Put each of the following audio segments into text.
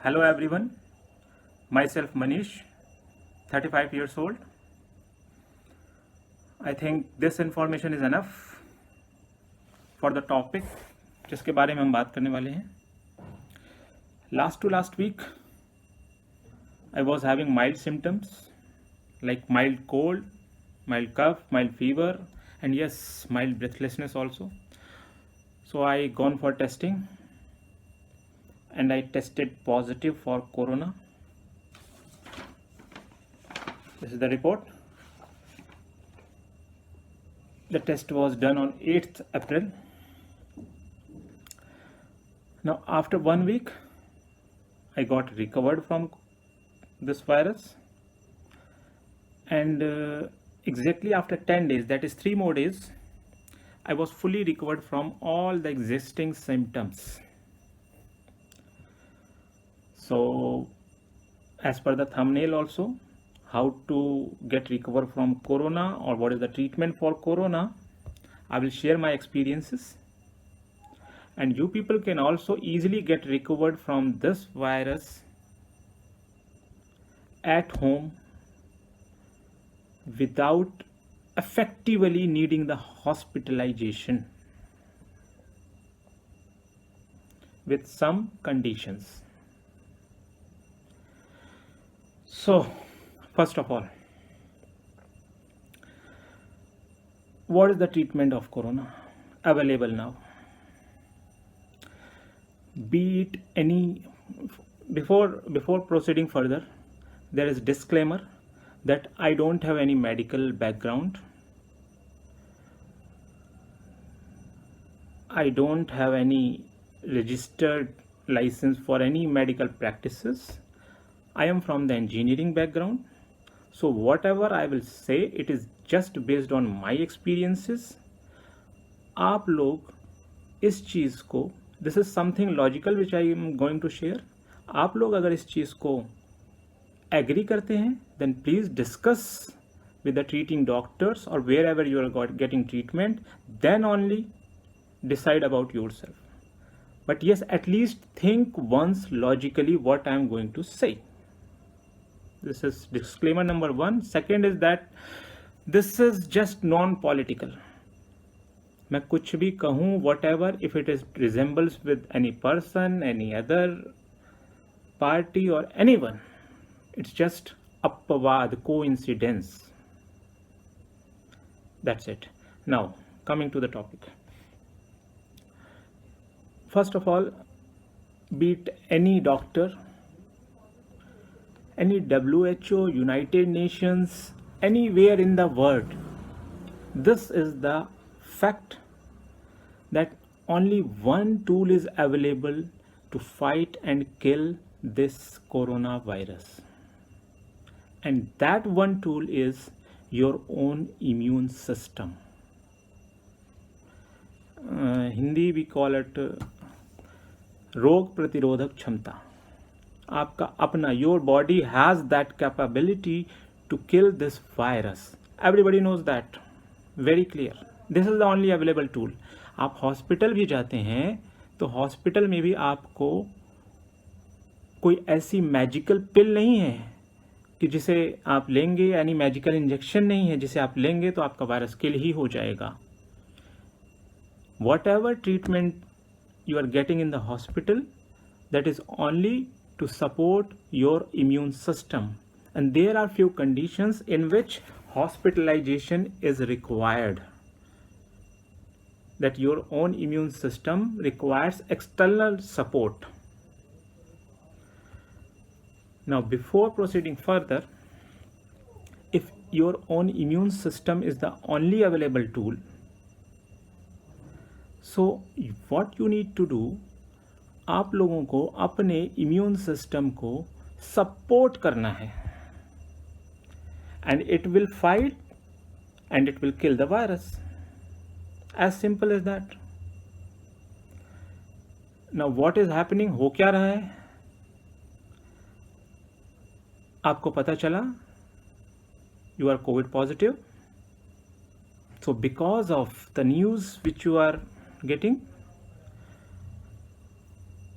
Hello everyone, myself Manish, 35 years old. I think this information is enough for the topic जिसके बारे में हम बात करने वाले हैं. Last week, I was having mild symptoms like mild cold, mild cough, mild fever, and yes, mild breathlessness also. So I gone for testing and I tested positive for corona. This is the report. The test was done on 8th April. Now after 1 week, I got recovered from this virus, and exactly after 10 days, that is 3 more days, I was fully recovered from all the existing symptoms. So as per the thumbnail also, how to get recovered from corona or what is the treatment for corona, I will share my experiences, and you people can also easily get recovered from this virus at home without effectively needing the hospitalization with some conditions. So first of all, what is the treatment of corona available now? Be it any, before proceeding further, there is disclaimer that I don't have any medical background. I don't have any registered license for any medical practices. I am from the engineering background. So whatever I will say, it is just based on my experiences. आप लोग इस चीज़ को, this is something logical which I am going to share. आप लोग अगर इस चीज़ को agree करते हैं, then please discuss with the treating doctors or wherever you are getting treatment, then only decide about yourself. But yes, at least think once logically what I am going to say. This is disclaimer number 1. Second is that this is just non-political. मैं कुछ भी कहूँ, whatever, if it is resembles with any person, any other party or anyone, it's just अपवाद, coincidence. That's it. Now coming to the topic. First of all, be it any doctor, any WHO, United Nations, anywhere in the world, this is the fact that only one tool is available to fight and kill this coronavirus, and that one tool is your own immune system. Hindi we call it रोग प्रतिरोधक क्षमता. आपका अपना, your body has that capability to kill this virus. Everybody knows that, very clear. This is the only available tool. आप hospital भी जाते हैं तो हॉस्पिटल में भी आपको कोई ऐसी मैजिकल पिल नहीं है कि जिसे आप लेंगे, यानी मैजिकल इंजेक्शन नहीं है जिसे आप लेंगे तो आपका वायरस किल ही हो जाएगा. Whatever treatment you are getting in the hospital, that is only to support your immune system, and there are few conditions in which hospitalization is required, that your own immune system requires external support. Now before proceeding further, if your own immune system is the only available tool, so what you need to do, आप लोगों को अपने immune system को support करना है, and it will fight and it will kill the virus. As simple as that. Now what is happening? हो क्या रहा है? आपको पता चला you are COVID positive. So because of the news which you are getting,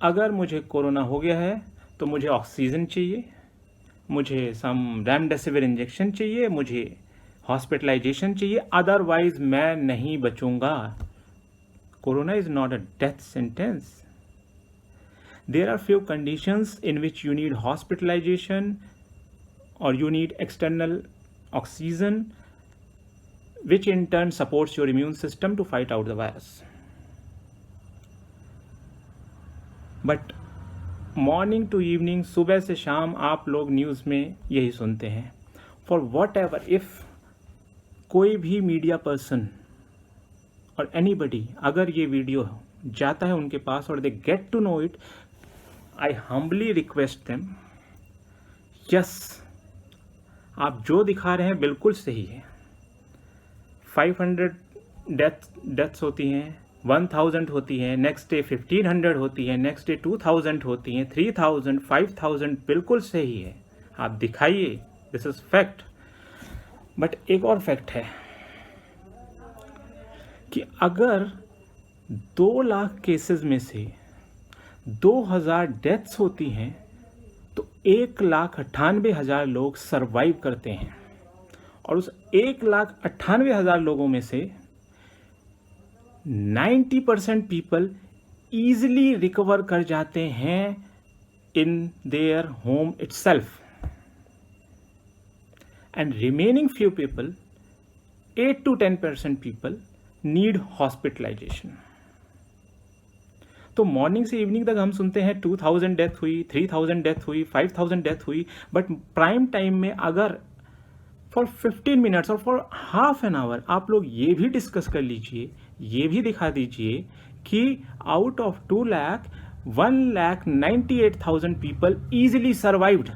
अगर मुझे corona हो गया है तो मुझे ऑक्सीजन चाहिए, मुझे सम रेमडेसिविर इंजेक्शन चाहिए, मुझे हॉस्पिटलाइजेशन चाहिए, अदरवाइज मैं नहीं बचूंगा। Corona is not a death sentence. There are few conditions in which you need hospitalization or you need external oxygen, which in turn supports your immune system to fight out the virus. But morning to evening, सुबह से शाम आप लोग news में यही सुनते हैं. For whatever, if कोई भी मीडिया पर्सन और anybody अगर ये वीडियो जाता है उनके पास और they get to know it, I humbly request them, yes, आप जो दिखा रहे हैं बिल्कुल सही है. 500 डेथ्स होती हैं, 1000 होती हैं, नेक्स्ट डे 1500 होती है, नेक्स्ट डे 2000 होती हैं, 3000, 5000, बिल्कुल सही है, आप दिखाइए, दिस इज फैक्ट. बट एक और फैक्ट है कि अगर 2 लाख केसेस में से 2000 डेथ्स होती हैं तो 1,98,000 लोग सरवाइव करते हैं, और उस 1,98,000 लोगों में से 90% पीपल ईजिली रिकवर कर जाते हैं in their home itself, and remaining few people, 8 to 10% people need hospitalisation. तो मॉर्निंग से इवनिंग तक हम सुनते हैं 2000 डेथ हुई, 3000 डेथ हुई, 5000 डेथ हुई, बट प्राइम टाइम में अगर फॉर 15 मिनट्स और फॉर हाफ एन आवर आप लोग ये भी डिस्कस कर लीजिए, ये भी दिखा दीजिए कि out of 2 lakh 1,98,000 people easily survived,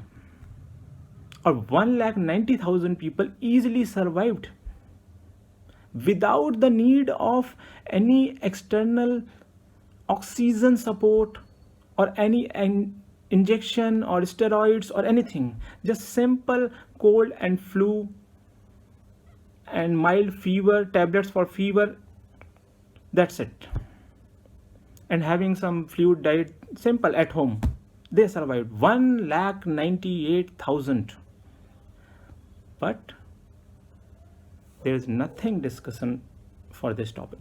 और 1,90,000 people easily survived without the need of any external oxygen support or any injection or steroids or anything, just simple cold and flu and mild fever, tablets for fever, that's it, and having some fluid diet, simple at home, they survived. 1,98,000. But there is nothing discussion for this topic.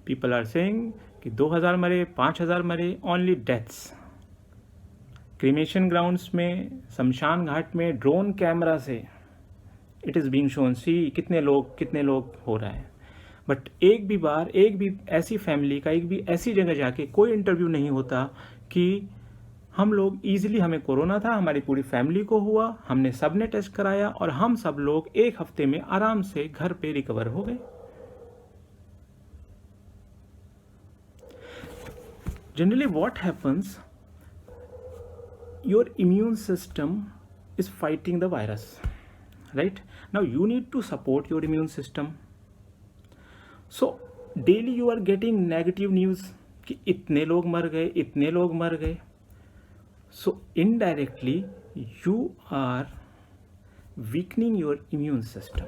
People are saying कि 2000 मरे, 5000 मरे, only deaths. Cremation grounds में, शमशान घाट में drone camera से it is being shown, सी कितने लोग हो रहा है. बट एक भी ऐसी फैमिली का, एक भी ऐसी जगह जाके कोई इंटरव्यू नहीं होता कि हम लोग ईजिली, हमें कोरोना था, हमारी पूरी फैमिली को हुआ, हमने सब ने टेस्ट कराया और हम सब लोग 1 हफ्ते में आराम से घर पे रिकवर हो गए. Generally what happens, your immune system is fighting the virus, right? Now you need to support your immune system. So daily you are getting negative news कि इतने लोग मर गए. So indirectly you are weakening your immune system.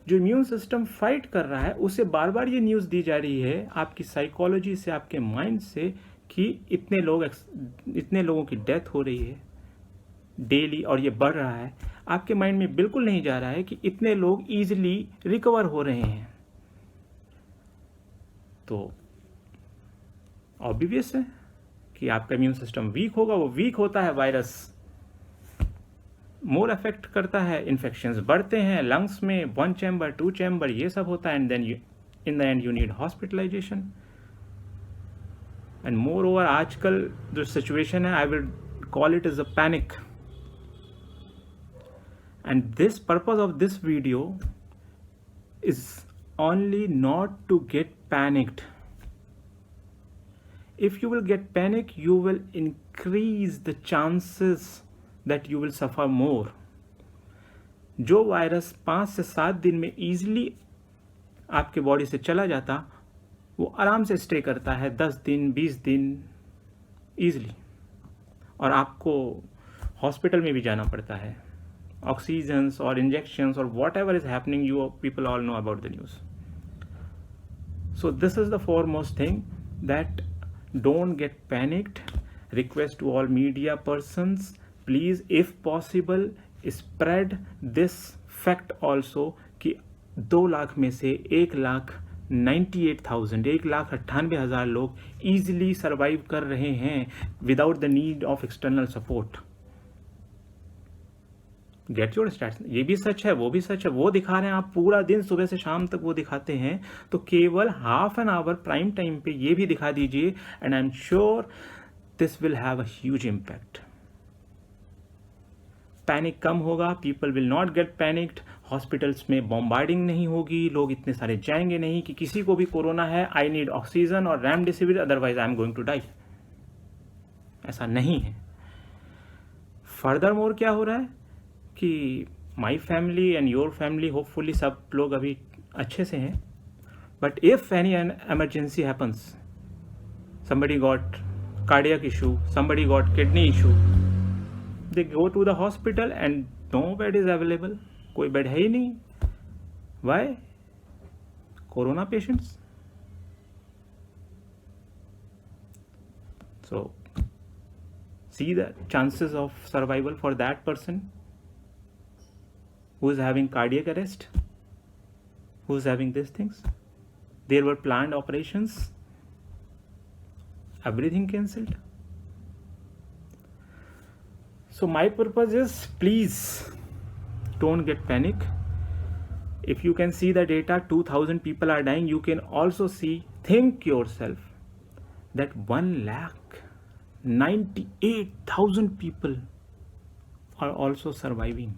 जो immune system fight कर रहा है उसे बार बार ये न्यूज़ दी जा रही है आपकी साइकोलॉजी से, आपके माइंड से, कि इतने लोगों की डेथ हो रही है डेली और ये बढ़ रहा है. आपके माइंड में बिल्कुल नहीं जा रहा है कि इतने लोग ईजिली रिकवर हो रहे हैं. तो ऑब्वियस है कि आपका इम्यून सिस्टम वीक होगा. वो वीक होता है, वायरस मोर अफेक्ट करता है, इन्फेक्शंस बढ़ते हैं लंग्स में, 1 चैम्बर 2 चैम्बर ये सब होता है, and then in the end you need hospitalisation. And moreover आजकल जो सिचुएशन है, I will call it is a panic. And this purpose of this video is only not to get panicked. If you will get panic, you will increase the chances that you will suffer more. जो virus 5 से 7 दिन में easily आपके body से चला जाता, वो आराम से स्टे करता है 10 दिन 20 दिन easily, और आपको हॉस्पिटल में भी जाना पड़ता है. Oxygens or injections or whatever is happening, you people all know about the news. So this is the foremost thing, that don't get panicked. Request to all media persons, please if possible spread this fact also कि 2 लाख में से 1,98,000 लोग easily survive कर रहे हैं without the need of external support. Get your stats. ये भी सच है, वो भी सच है, वो दिखा रहे हैं आप पूरा दिन सुबह से शाम तक वो दिखाते हैं, तो केवल half an hour prime time पे ये भी दिखा दीजिए and I am sure this will have a huge impact. Panic कम होगा, people will not get panicked, hospitals में बॉम्बार्डिंग नहीं होगी, लोग इतने सारे जाएंगे नहीं कि किसी को भी कोरोना है, आई नीड ऑक्सीजन और remdesivir otherwise I am going to die. ऐसा नहीं है. फर्दर मोर क्या हो रहा है कि my family and your family hopefully सब लोग अभी अच्छे से हैं, but if any emergency happens, somebody got cardiac issue, somebody got kidney issue, they go to the hospital and no bed is available. कोई बेड है ही नहीं. Why? Corona patients. So see the chances of survival for that person who is having cardiac arrest, who is having these things. There were planned operations, everything cancelled. So my purpose is, please don't get panic. If you can see the data, 2,000 people are dying, you can also see, think yourself that 1,98,000 people are also surviving.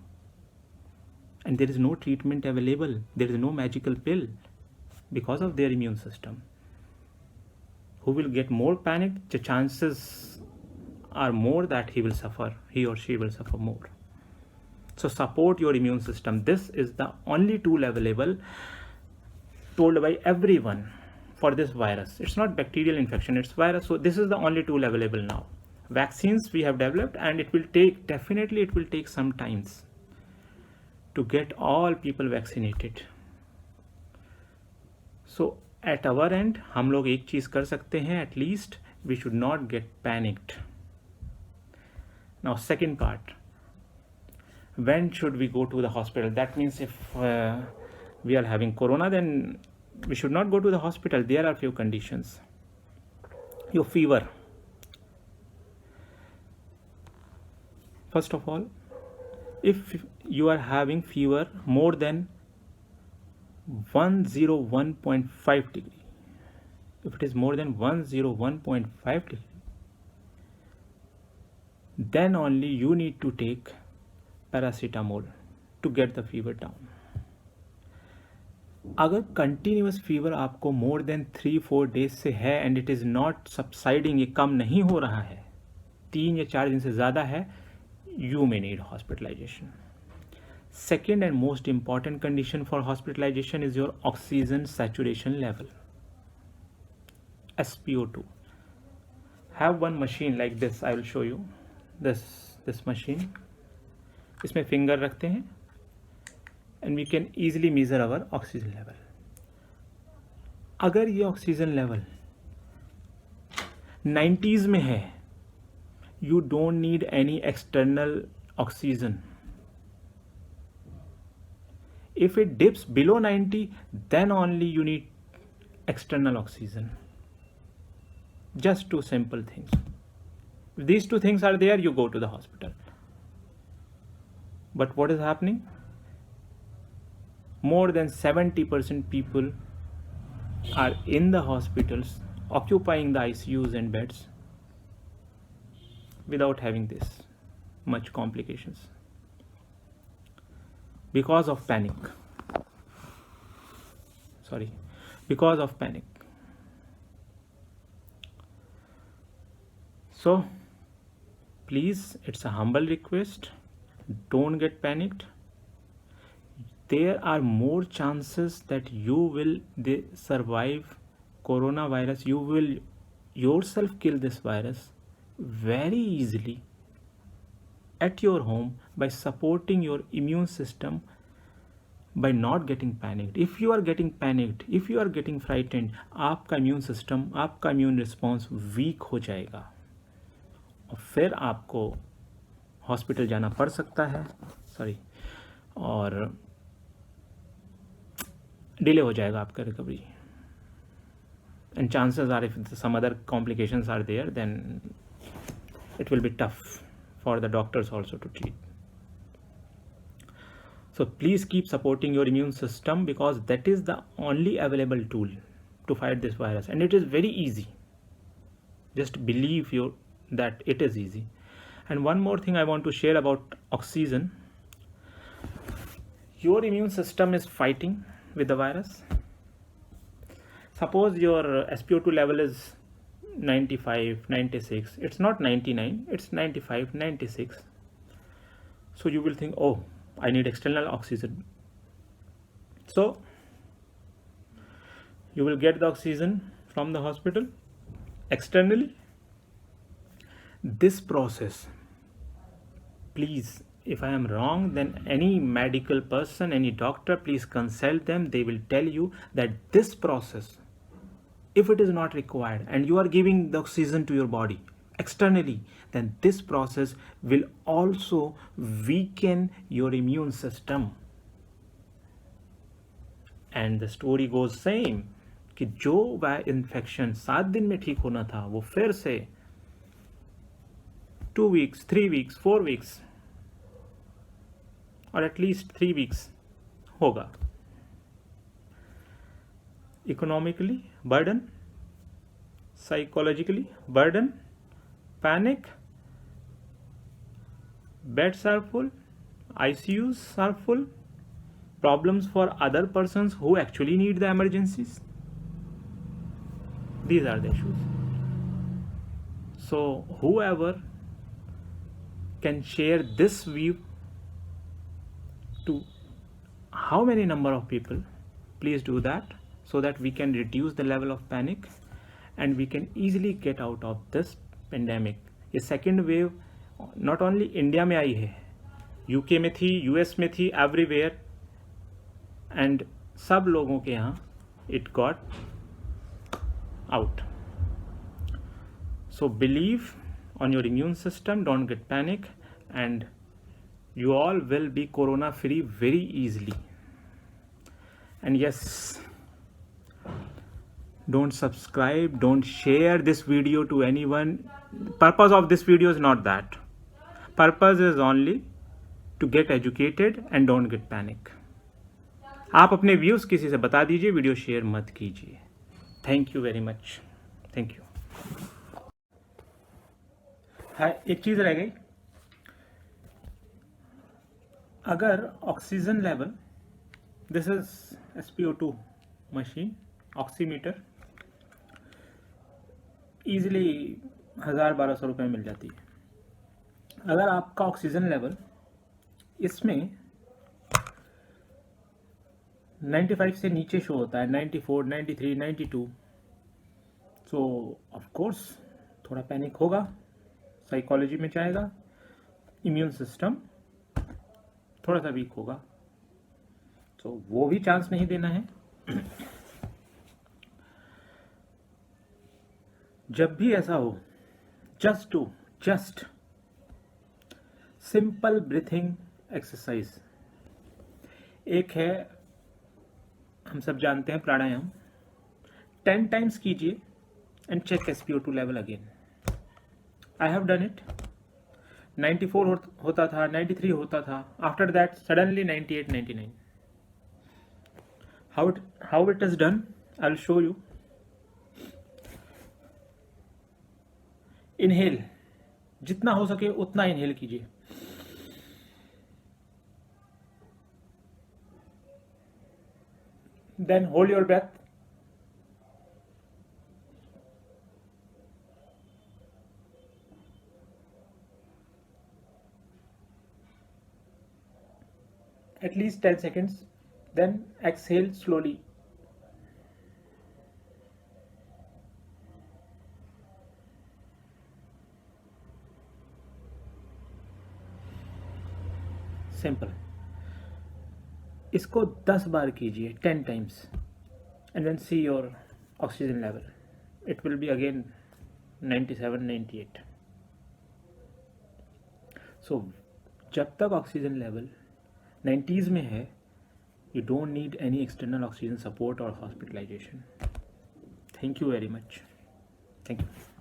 And there is no treatment available. There is no magical pill because of their immune system. Who will get more panicked? The chances are more that he or she will suffer more. So support your immune system. This is the only tool available told by everyone for this virus. It's not bacterial infection, it's virus. So this is the only tool available now. Vaccines we have developed, and it will take some times to get all people vaccinated. So at our end, हम लोग एक चीज कर सकते हैं, at least we should not get panicked. Now second part, when should we go to the hospital? That means if we are having corona, then we should not go to the hospital. There are few conditions. Your fever. First of all, if you are having fever more than 101.5 degree, if it is more than 101.5 degree, then only you need to take paracetamol to get the fever down. अगर continuous fever आपको more than 3-4 days से है and it is not subsiding, ये कम नहीं हो रहा है, 3 या 4 दिन से ज़्यादा है, you may need hospitalization. Second and most important condition for hospitalization is your oxygen saturation level, SpO2. Have one machine like this. I will show you this machine. इसमें फिंगर रखते हैं and we can easily measure our oxygen level. अगर ये oxygen level 90s में है, you don't need any external oxygen. If it dips below 90, then only you need external oxygen. Just 2 simple things. If these 2 things are there, you go to the hospital. But what is happening? More than 70% people are in the hospitals, occupying the ICUs and beds, without having this much complications because of panic. Because of panic. So please, it's a humble request, don't get panicked. There are more chances that you will survive coronavirus. You will yourself kill this virus very easily at your home by supporting your immune system, by not getting panicked. If you are getting panicked, if you are getting frightened, आपका immune system, आपका immune response weak हो जाएगा और फिर आपको hospital जाना पड़ सकता है, और डिले हो जाएगा आपका recovery, and chances are if some other complications are there then it will be tough for the doctors also to treat. So please keep supporting your immune system, because that is the only available tool to fight this virus, and it is very easy. Just believe that it is easy. And one more thing I want to share about oxygen. Your immune system is fighting with the virus. Suppose your SpO2 level is 95, 96, it's not 99, it's 95, 96. So you will think, oh, I need external oxygen. So you will get the oxygen from the hospital externally. This process, please, if I am wrong, then any medical person, any doctor, please consult them. They will tell you that this process, if it is not required and you are giving the oxygen to your body externally, then this process will also weaken your immune system. And the story goes same, कि जो infection 7 दिन में ठीक होना था वो फिर से 2 weeks, 3 weeks, 4 weeks or at least 3 weeks होगा. Economically burden, psychologically burden, panic, beds are full, ICUs are full, problems for other persons who actually need the emergencies. These are the issues. So whoever can share this view to how many number of people, please do that, so that we can reduce the level of panic and we can easily get out of this pandemic. ये second wave not only India में आई है, UK में थी, US में थी, everywhere, and सब लोगों के यहाँ it got out. So believe on your immune system, don't get panic, and you all will be corona free very easily. And yes, don't subscribe, don't share this video to anyone. Purpose of this video is not that. Purpose is only to get educated and don't get panic. आप अपने views किसी से बता दीजिए, video share मत कीजिए. Thank you very much. Thank you. हाँ, एक चीज रह गई. अगर oxygen level, this is SpO2 machine, oximeter, easily 1000-1200 रुपये में मिल जाती है. अगर आपका ऑक्सीजन लेवल इसमें 95 से नीचे शो होता है, 94, 93, 92, सो ऑफ कोर्स थोड़ा पैनिक होगा, साइकोलॉजी में जाएगा, इम्यून सिस्टम थोड़ा सा वीक होगा. तो वो भी चांस नहीं देना है. जब भी ऐसा हो, जस्ट सिंपल ब्रीथिंग एक्सरसाइज. एक है, हम सब जानते हैं, प्राणायाम. 10 टाइम्स कीजिए and check SpO2 level again. I have done it. 94 होता था, 93 होता था, after that suddenly 98, 99. how it is done, I'll show you. Inhale, जितना हो सके उतना इनहेल कीजिए. Then hold your breath. At least 10 seconds. Then exhale slowly. Simple. इसको 10 बार कीजिए, 10 times, and then see your oxygen level. It will be again 97, 98. सो जब तक oxygen level 90s में है, you don't need any external oxygen support or hospitalization. Thank you very much. Thank you.